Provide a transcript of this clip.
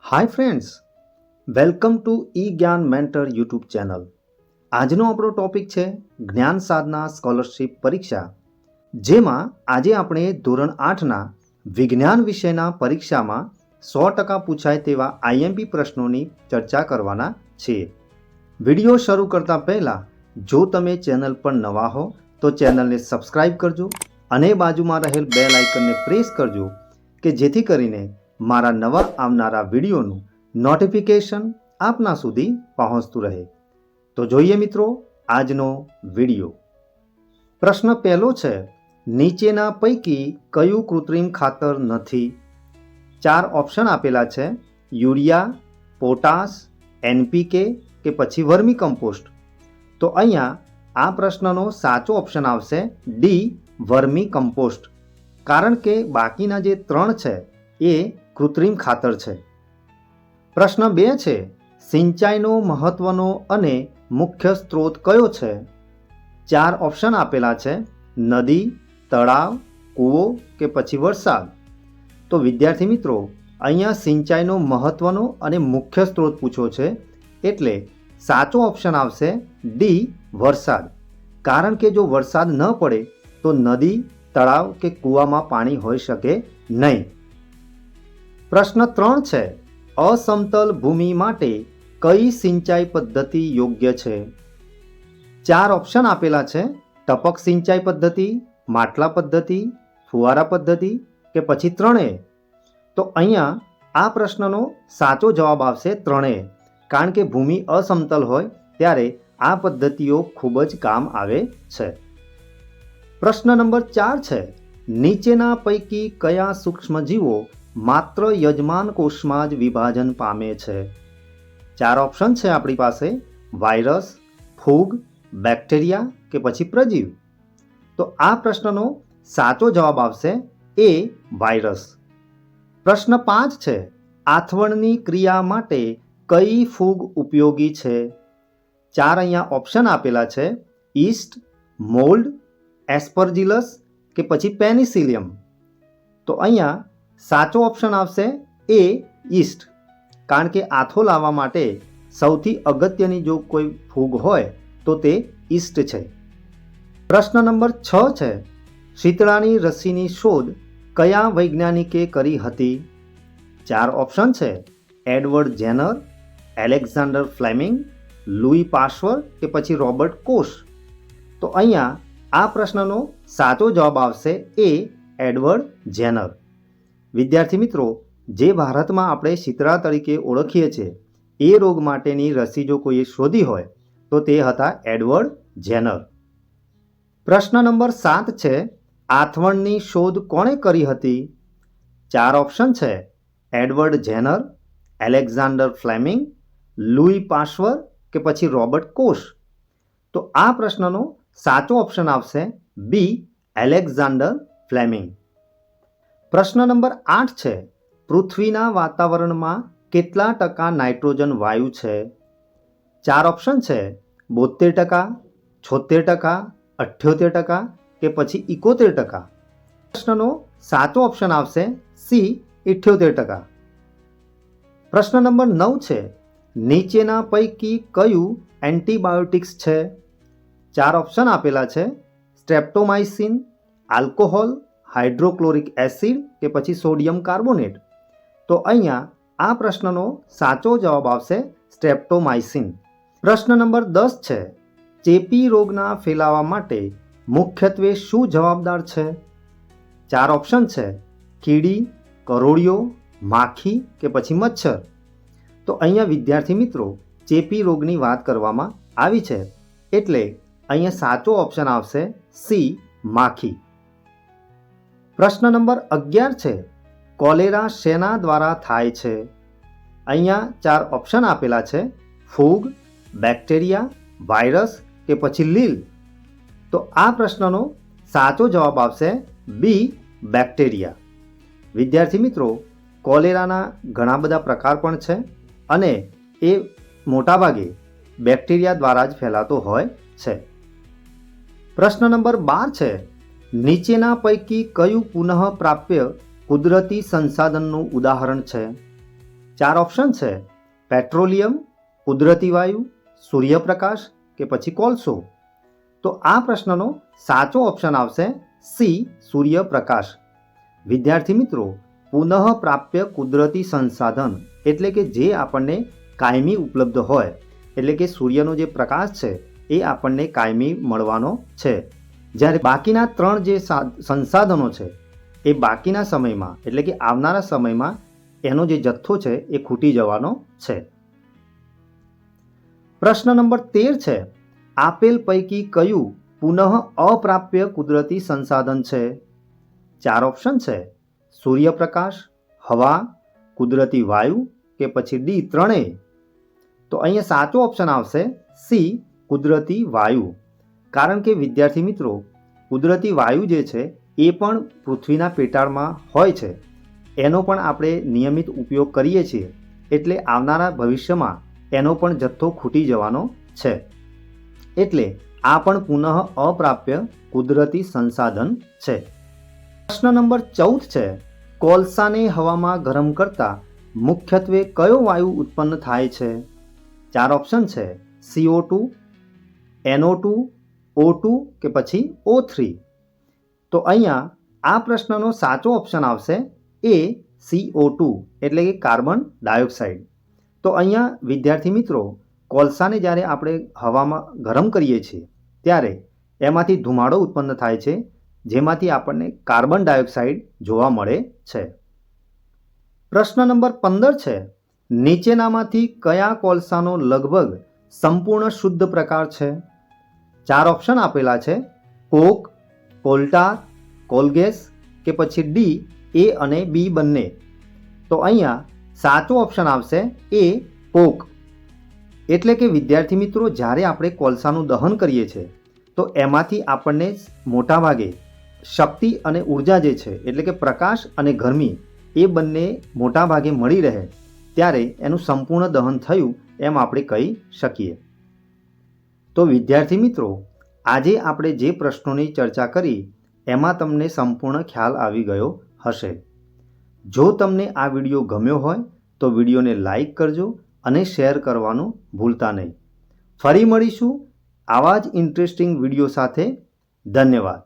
Hi friends, welcome to ઈ જ્ઞાન mentor YouTube channel. આજનો આપણો ટોપિક છે જ્ઞાન સાધના સ્કોલરશિપ પરીક્ષા, જેમાં આજે આપણે ધોરણ 8ના વિજ્ઞાન વિષયના પરીક્ષામાં 100% પૂછાય તેવા આઈએમપી પ્રશ્નોની ચર્ચા કરવાના છીએ. વિડીયો શરૂ કરતાં પહેલાં જો તમે ચેનલ પર નવા હો તો ચેનલને સબસ્ક્રાઈબ કરજો અને બાજુમાં રહેલ બેલ આઇકનને પ્રેસ કરજો કે જેથી કરીને મારા નવા આવનારા વિડીયોનું નોટિફિકેશન આપના સુધી પહોંચતું રહે. તો જોઈએ મિત્રો આજનો વિડીયો. પ્રશ્ન પહેલો છે, નીચેના પૈકી કયું કૃત્રિમ ખાતર નથી? 4 ઓપ્શન આપેલા છે: યુરિયા, પોટાશ, એનપીકે કે પછી વર્મી કમ્પોસ્ટ. તો અહીંયા આ પ્રશ્નનો સાચો ઓપ્શન આવશે ડી, વર્મી કમ્પોસ્ટ, કારણ કે બાકીના જે 3 છે એ કૃત્રિમ ખાતર છે. પ્રશ્ન 2 છે, સિંચાઈનો મહત્વનો અને મુખ્ય સ્ત્રોત કયો છે? 4 ઓપ્શન આપેલા છે: નદી, તળાવ, કૂવો કે પછી વરસાદ. તો વિદ્યાર્થી મિત્રો, અહીંયા સિંચાઈનો મહત્વનો અને મુખ્ય સ્ત્રોત પૂછ્યો છે, એટલે સાચો ઓપ્શન આવશે ડી, વરસાદ, કારણ કે જો વરસાદ ન પડે તો નદી, તળાવ કે કૂવામાં પાણી હોઈ શકે નહીં. પ્રશ્ન 3 છે, અસમતલ ભૂમિ માટે કઈ સિંચાઈ પદ્ધતિ યોગ્ય છે? 4 ઓપ્શન આપેલા છે: ટપક સિંચાઈ પદ્ધતિ, માટલા પદ્ધતિ, ફુવારા પદ્ધતિ કે પછી ત્રણેય. તો અહીંયા આ પ્રશ્નનો સાચો જવાબ આવશે ત્રણેય, કારણ કે ભૂમિ અસમતલ હોય ત્યારે આ પદ્ધતિઓ ખૂબ જ કામ આવે છે. પ્રશ્ન નંબર 4 છે, નીચેના પૈકી કયા સૂક્ષ્મજીવો માત્ર યજમાન કોષમાં જ વિભાજન પામે છે? 4 ઓપ્શન છે આપણી પાસે: વાયરસ, ફૂગ, બેક્ટેરિયા કે પછી પ્રજીવ. તો આ પ્રશ્નનો સાચો જવાબ આવશે એ, વાયરસ. પ્રશ્ન 5 છે, આથવણની ક્રિયા માટે કઈ ફૂગ ઉપયોગી છે? 4 અહીંયા ઓપ્શન આપેલા છે: ઈસ્ટ, મોલ્ડ, એસ્પરજીલસ કે પછી પેનિસિલિયમ. તો અહીંયા સાચો ઓપ્શન આવશે એ, ઈસ્ટ, કારણ કે આથો લાવવા માટે સૌથી અગત્યની જો કોઈ ફૂગ હોય તો તે ઈસ્ટ છે. પ્રશ્ન નંબર 6 છે, શીતળાની રસીની શોધ કયા વૈજ્ઞાનિકે કરી હતી? 4 ઓપ્શન છે: Edward Jenner, Alexander Fleming, Louis Pasteur કે પછી રોબર્ટ કોશ. તો અહીંયા આ પ્રશ્નનો સાચો જવાબ આવશે એ, એડવર્ડ જેનર. વિદ્યાર્થી મિત્રો, જે ભારતમાં આપણે શીતળા તરીકે ઓળખીએ છીએ એ રોગ માટેની રસી જો કોઈએ શોધી હોય તો તે હતા એડવર્ડ જેનર. પ્રશ્ન નંબર 7 છે, આથવણની શોધ કોણે કરી હતી? 4 ઓપ્શન છે: Edward Jenner, Alexander Fleming, Louis Pasteur કે પછી રોબર્ટ કોશ. તો આ પ્રશ્નનો સાચો ઓપ્શન આવશે બી, એલેક્ઝાન્ડર ફ્લેમિંગ. પ્રશ્ન નંબર 8 છે, પૃથ્વીના વાતાવરણમાં કેટલા ટકા નાઇટ્રોજન વાયુ છે? 4 ઓપ્શન છે: 72%, 76%, 78% કે પછી 71%. પ્રશ્નનો સાચો ઓપ્શન આવશે સી, 78%. પ્રશ્ન નંબર 9 છે, નીચેના પૈકી કયું એન્ટીબાયોટિક્સ છે? 4 ઓપ્શન આપેલા છે: સ્ટ્રેપ્ટોમાઇસિન, આલ્કોહોલ, હાઇડ્રોક્લોરિક એસિડ કે પછી સોડિયમ કાર્બોનેટ. તો અહીંયા આ પ્રશ્નનો સાચો જવાબ આવશે સ્ટ્રેપ્ટોમાઇસિન. પ્રશ્ન નંબર 10 છે, ચેપી રોગના ફેલાવા માટે મુખ્યત્વે શું જવાબદાર છે? 4 ઓપ્શન છે: કીડી, કરોળિયો, માખી કે પછી મચ્છર. તો અહીંયા વિદ્યાર્થી મિત્રો, ચેપી રોગની વાત કરવામાં આવી છે, એટલે અહીંયા સાચો ઓપ્શન આવશે સી, માખી. પ્રશ્ન નંબર 11 છે, કોલેરા શેના દ્વારા થાય છે? અહીંયા 4 ઓપ્શન આપેલા છે: ફૂગ, બેક્ટેરિયા, વાયરસ કે પછી લીલ. તો આ પ્રશ્નનો સાચો જવાબ આવશે બી, બેક્ટેરિયા. વિદ્યાર્થી મિત્રો, કોલેરાના ઘણા બધા પ્રકાર પણ છે અને એ મોટાભાગે બેક્ટેરિયા દ્વારા જ ફેલાતો હોય છે. પ્રશ્ન નંબર 12 છે, નીચેના પૈકી કયું પુનઃપ્રાપ્ય કુદરતી સંસાધનનું ઉદાહરણ છે? 4 ઓપ્શન છે: પેટ્રોલિયમ, કુદરતી વાયુ, સૂર્યપ્રકાશ કે પછી કોલસો. તો આ પ્રશ્નનો સાચો ઓપ્શન આવશે સી, સૂર્યપ્રકાશ. વિદ્યાર્થી મિત્રો, પુનઃ પ્રાપ્ય કુદરતી સંસાધન એટલે કે જે આપણને કાયમી ઉપલબ્ધ હોય, એટલે કે સૂર્યનો જે પ્રકાશ છે એ આપણને કાયમી મળવાનો છે. જ્યારે બાકીના 3 જે સંસાધનો છે એ બાકીના સમયમાં એટલે કે આવનારા સમયમાં એનો જે જથ્થો છે એ ખૂટી જવાનો છે. પ્રશ્ન નંબર 13 છે: આપેલ પૈકી કયું પુનઃ અપ્રાપ્ય કુદરતી સંસાધન છે? 4 ઓપ્શન છે: સૂર્યપ્રકાશ, હવા, કુદરતી વાયુ કે પછી ડી, ત્રણેય. તો અહીંયા સાચો ઓપ્શન આવશે સી, કુદરતી વાયુ. કારણ કે વિદ્યાર્થી મિત્રો, કુદરતી વાયુ જે છે એ પણ પૃથ્વીના પેટાળમાં હોય છે. એનો પણ આપણે નિયમિત ઉપયોગ કરીએ છીએ, એટલે આવનારા ભવિષ્યમાં એનો પણ જથ્થો ખૂટી જવાનો છે. એટલે આ પણ પુનઃ અપ્રાપ્ય કુદરતી સંસાધન છે. પ્રશ્ન નંબર 14 છે: કોલસાને હવામાં ગરમ કરતા મુખ્યત્વે કયો વાયુ ઉત્પન્ન થાય છે? 4 ઓપ્શન છે: CO2, NO2, O2 કે પછી O3. તો અહીંયા આ પ્રશ્નનો સાચો ઓપ્શન આવશે એ, CO2 એટલે કે કાર્બન ડાયોક્સાઇડ. તો અહીંયા વિદ્યાર્થી મિત્રો, કોલસાને જ્યારે આપણે હવામાં ગરમ કરીએ છીએ ત્યારે એમાંથી ધુમાડો ઉત્પન્ન થાય છે, જેમાંથી આપણને કાર્બન ડાયોક્સાઇડ જોવા મળે છે. પ્રશ્ન નંબર 15 છે: નીચેનામાંથી કયા કોલસાનો લગભગ સંપૂર્ણ શુદ્ધ પ્રકાર છે? 4 ઓપ્શન આપેલા છે: કોક, કોલટાર, કોલગેસ કે પછી ડી, એ અને બી બંને. તો અહીંયા સાચો ઓપ્શન આવશે એ, કોક. એટલે કે વિદ્યાર્થી મિત્રો, જ્યારે આપણે કોલસાનું દહન કરીએ છીએ તો એમાંથી આપણને મોટાભાગે શક્તિ અને ઉર્જા જે છે એટલે કે પ્રકાશ અને ગરમી એ બંને મોટાભાગે મળી રહે, ત્યારે એનું સંપૂર્ણ દહન થયું એમ આપણે કહી શકીએ. તો વિદ્યાર્થી મિત્રો, આજે આપણે જે પ્રશ્નોની ચર્ચા કરી એમાં તમને સંપૂર્ણ ખ્યાલ આવી ગયો હશે. જો તમને આ વિડીયો ગમ્યો હોય તો વિડીયોને લાઈક કરજો અને શેર કરવાનું ભૂલતા નહીં. ફરી મળીશું આવા જ ઇન્ટરેસ્ટિંગ વિડીયો સાથે. ધન્યવાદ.